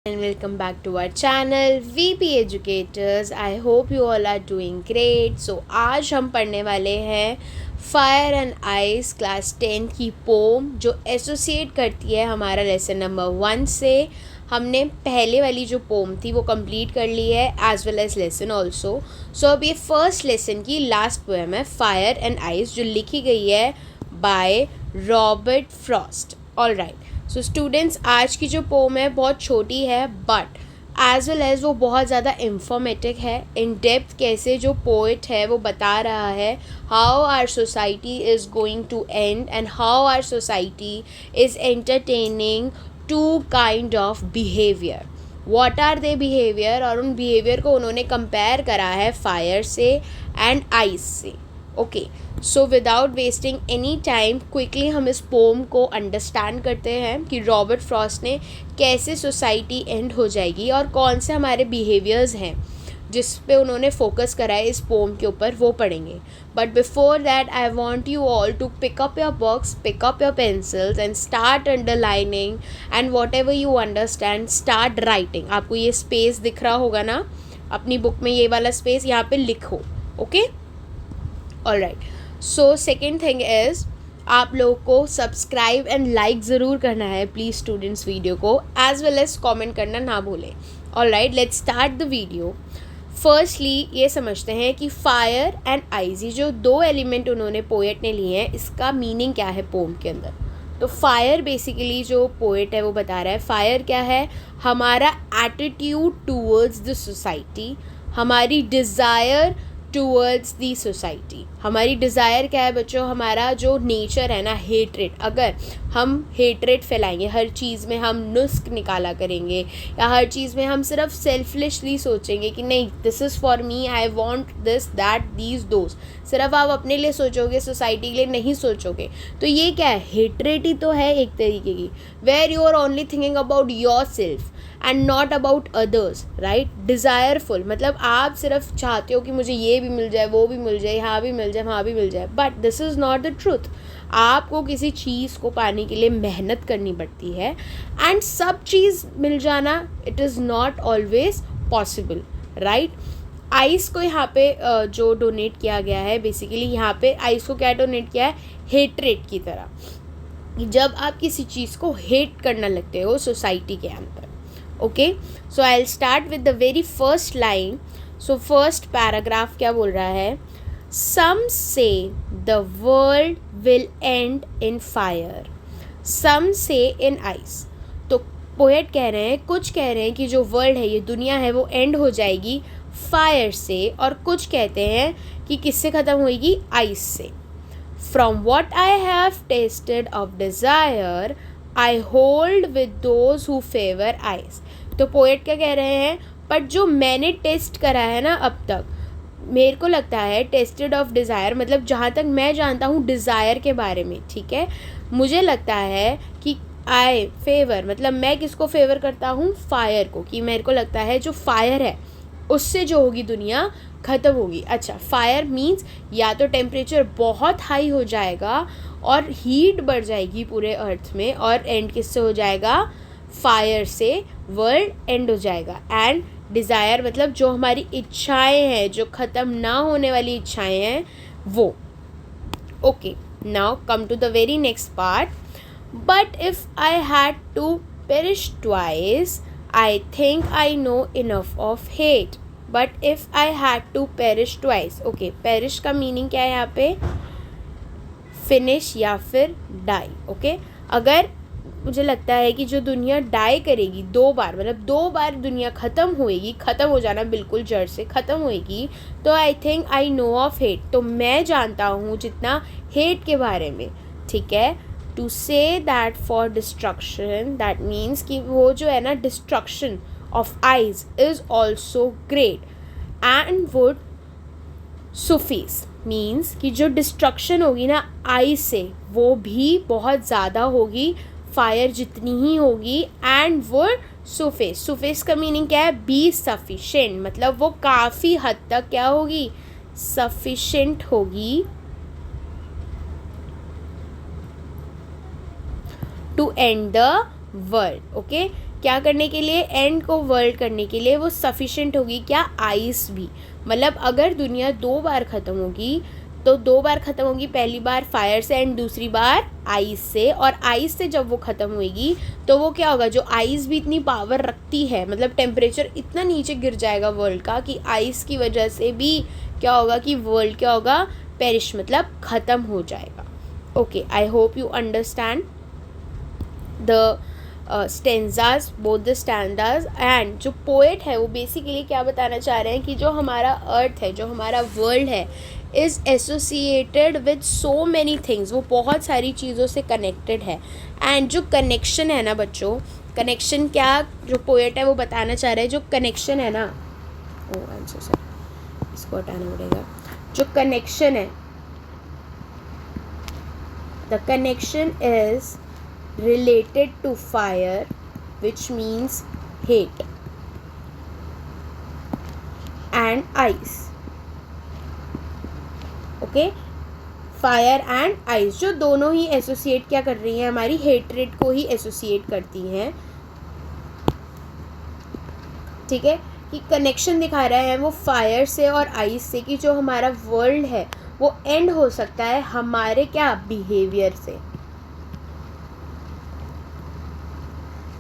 And welcome back to our channel VP Educators. I hope you all are doing great. So आज हम पढ़ने वाले हैं fire and ice class 10 की pome जो एसोसिएट करती है हमारा लेसन नंबर 1 से. हमने पहले वाली जो पोम थी वो कंप्लीट कर ली है as well as lesson also. So अब ये फर्स्ट लेसन की लास्ट पोएम है फायर एंड आइस जो लिखी गई है by Robert Frost. All right. So students आज की जो पोम है बहुत छोटी है बट एज वेल एज वो बहुत ज़्यादा इंफॉर्मेटिव है. इन डेप्थ कैसे जो पोइट है वो बता रहा है how our society is going to end and how our society is entertaining two kind of behaviour. What are they behaviour और उन बिहेवियर को उन्होंने कंपेयर करा है फायर से एंड आइस से. Okay, so without wasting any time quickly हम इस पोम को अंडरस्टैंड करते हैं कि रॉबर्ट फ्रॉस्ट ने कैसे सोसाइटी एंड हो जाएगी और कौन से हमारे बिहेवियर्स हैं जिस पे उन्होंने फोकस करा है इस पोम के ऊपर, वो पढ़ेंगे. But before that I want you all to pick up your books, pick up your pencils and start underlining and whatever you understand start writing. आपको ये स्पेस दिख रहा होगा ना अपनी बुक में, ये वाला स्पेस यहाँ पे लिखो. Okay, all right. So second thing is आप लोगों को सब्सक्राइब एंड लाइक ज़रूर करना है प्लीज़ स्टूडेंट्स वीडियो को, एज वेल एज कॉमेंट करना ना भूलें. All right, let's start the video. Firstly ये समझते हैं कि फायर एंड आइस, ये जो दो एलिमेंट उन्होंने पोएट ने लिए हैं, इसका मीनिंग क्या है पोम के अंदर. तो फायर बेसिकली जो पोएट है वो बता रहा है फायर क्या है, हमारा एटीट्यूड टूवर्ड्स द सोसाइटी, हमारी डिज़ायर टूवर्ड्स दी सोसाइटी. हमारी डिज़ायर क्या है बच्चों, हमारा जो नेचर है ना हेट्रेट. अगर हम हेट्रेट फैलाएंगे, हर चीज़ में हम नुस्ख निकाला करेंगे या हर चीज़ में हम सिर्फ सेल्फिशली सोचेंगे कि नहीं this is for me, I want this that these those, सिर्फ आप अपने लिए सोचोगे, सोसाइटी के लिए नहीं सोचोगे, तो ये क्या है, हेट्रेट ही तो है एक तरीके की. Where you are only thinking about yourself and not about others, right. Desireful मतलब आप सिर्फ चाहते हो कि मुझे ये भी मिल जाए, वो भी मिल जाए, यहाँ भी मिल जाए, वहाँ भी मिल जाए, but this is not the truth. आपको किसी चीज़ को पाने के लिए मेहनत करनी पड़ती है एंड सब चीज़ मिल जाना it is not always possible, right. Ice को यहाँ पे जो डोनेट किया गया है, बेसिकली यहाँ पे आइस को क्या डोनेट किया है, हेट्रेट की तरह. जब आप किसी चीज़ को हेट करना लगते हो सोसाइटी के अंदर. Okay, so I will start with the very first line. So first paragraph क्या बोल रहा है, some say the world will end in fire, some say in ice. तो पोएट कह रहे हैं, कुछ कह रहे हैं कि जो वर्ल्ड है, ये दुनिया है, वो एंड हो जाएगी फायर से, और कुछ कहते हैं कि किससे ख़त्म होएगी, आइस से. From what I have tested of desire I hold with those who favour ice. तो पोएट क्या कह रहे हैं, पर जो मैंने टेस्ट करा है ना अब तक, मेरे को लगता है टेस्टेड ऑफ डिज़ायर मतलब जहाँ तक मैं जानता हूँ डिज़ायर के बारे में, ठीक है, मुझे लगता है कि आई फेवर मतलब मैं किसको फेवर करता हूँ, फायर को, कि मेरे को लगता है जो फायर है उससे जो होगी दुनिया ख़त्म होगी. अच्छा, फायर मीन्स या तो टेम्परेचर बहुत हाई हो जाएगा और हीट बढ़ जाएगी पूरे अर्थ में, और एंड किससे हो जाएगा, फायर से वर्ल्ड एंड हो जाएगा. एंड डिज़ायर मतलब जो हमारी इच्छाएं हैं, जो ख़त्म ना होने वाली इच्छाएं हैं वो. Okay, now come to the very next part. But if I had to perish twice I think I know enough of hate. But if I had to perish twice. Okay, perish का meaning क्या है यहाँ पे, finish या फिर die. Okay, अगर मुझे लगता है कि जो दुनिया डाई करेगी दो बार, मतलब दो बार दुनिया ख़त्म होएगी, ख़त्म हो जाना बिल्कुल जड़ से ख़त्म होएगी, तो आई think I no of hate, तो मैं जानता हूँ जितना हेट के बारे में, ठीक है. To say that for destruction, that means कि वो जो है ना destruction of ice is also great and would suffice means कि जो डिस्ट्रक्शन होगी ना आइज से वो भी बहुत ज़्यादा होगी, फायर जितनी ही होगी. एंड वुड सुफेस, सुफेस का मीनिंग क्या है, बी सफिशेंट मतलब वो काफ़ी हद तक क्या होगी, सफिशेंट होगी to end the world. Okay, क्या करने के लिए, एंड को वर्ल्ड करने के लिए वो सफिशेंट होगी क्या, आइस भी। मतलब अगर दुनिया 2 बार ख़त्म होगी तो 2 बार ख़त्म होगी, पहली बार फायर से एंड दूसरी बार आइस से। और आइस से जब वो ख़त्म होएगी तो वो क्या होगा, जो आइस भी इतनी पावर रखती है, मतलब टेम्परेचर इतना नीचे गिर जाएगा वर्ल्ड का कि आइस की वजह से भी क्या होगा कि वर्ल्ड क्या होगा, पेरिश मतलब ख़त्म हो जाएगा। Okay, I hope you understand the stanzas, both the standards. And जो पोएट है वो बेसिकली क्या बताना चाह रहे हैं कि जो हमारा अर्थ है, जो हमारा वर्ल्ड है, is associated with so many things, वो बहुत सारी चीज़ों से कनेक्टेड है। एंड जो कनेक्शन है ना बच्चों, कनेक्शन क्या जो पोएट है वो बताना चाह रहे हैं, जो कनेक्शन है ना, ओ आई एम सो सॉरी, इसको हटाना पड़ेगा। जो कनेक्शन है, the connection is related to fire, which means hate, and ice. okay, fire and ice जो दोनों ही एसोसिएट क्या कर रही हैं, हमारी हेट्रेड को ही एसोसिएट करती हैं। ठीक है, कि कनेक्शन दिखा रहा है वो फायर से और आइस से, कि जो हमारा वर्ल्ड है वो एंड हो सकता है हमारे क्या, बिहेवियर से।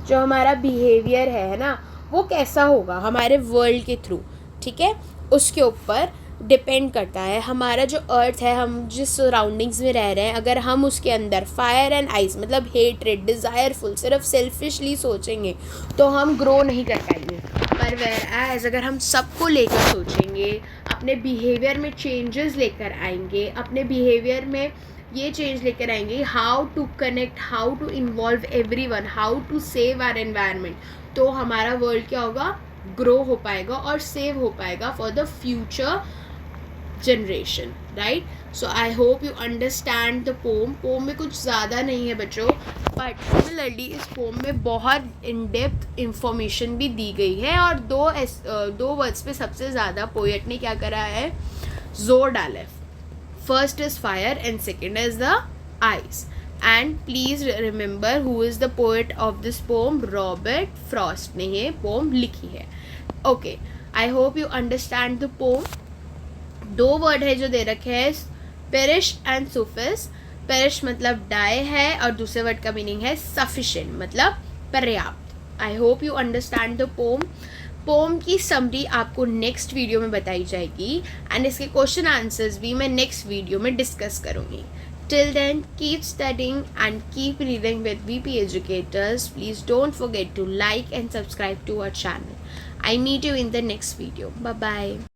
जो हमारा बिहेवियर है ना, वो कैसा होगा हमारे वर्ल्ड के थ्रू, ठीक है, उसके ऊपर डिपेंड करता है। हमारा जो अर्थ है, हम जिस सराउंडिंग्स में रह रहे हैं, अगर हम उसके अंदर फायर एंड आइस मतलब हेट्रेड, डिज़ायरफुल, सिर्फ सेल्फिशली सोचेंगे तो हम ग्रो नहीं कर पाएंगे। पर वेयर एज अगर हम सबको लेकर सोचेंगे, अपने बिहेवियर में चेंजेस लेकर आएंगे, अपने बिहेवियर में ये चेंज लेकर आएंगे, how to connect, how to involve everyone, how to save our environment, तो हमारा वर्ल्ड क्या होगा, ग्रो हो पाएगा और सेव हो पाएगा for the future generation, right. So I hope you understand the poem. Poem में कुछ ज़्यादा नहीं है बच्चों, बट सिमिलरली इस पोम में बहुत इन डेप्थ इंफॉर्मेशन भी दी गई है। और दो वर्ड्स पे सबसे ज़्यादा पोएट ने क्या करा है, जोर डाला है। First is fire and second is the ice. And please remember who is the poet of this poem, Robert Frost ने ये poem लिखी है। Okay, I hope you understand the poem. 2 word है जो दे रखे हैं, perish and suffice. perish मतलब die है और दूसरे वर्ड का मीनिंग है sufficient मतलब पर्याप्त। I hope you understand the poem. Poem की समरी आपको नेक्स्ट वीडियो में बताई जाएगी एंड इसके क्वेश्चन आंसर्स भी मैं नेक्स्ट वीडियो में डिस्कस करूँगी। Till then keep studying and keep reading with VP educators. Please don't forget to like and subscribe to our channel. I meet you in the next video. Bye bye.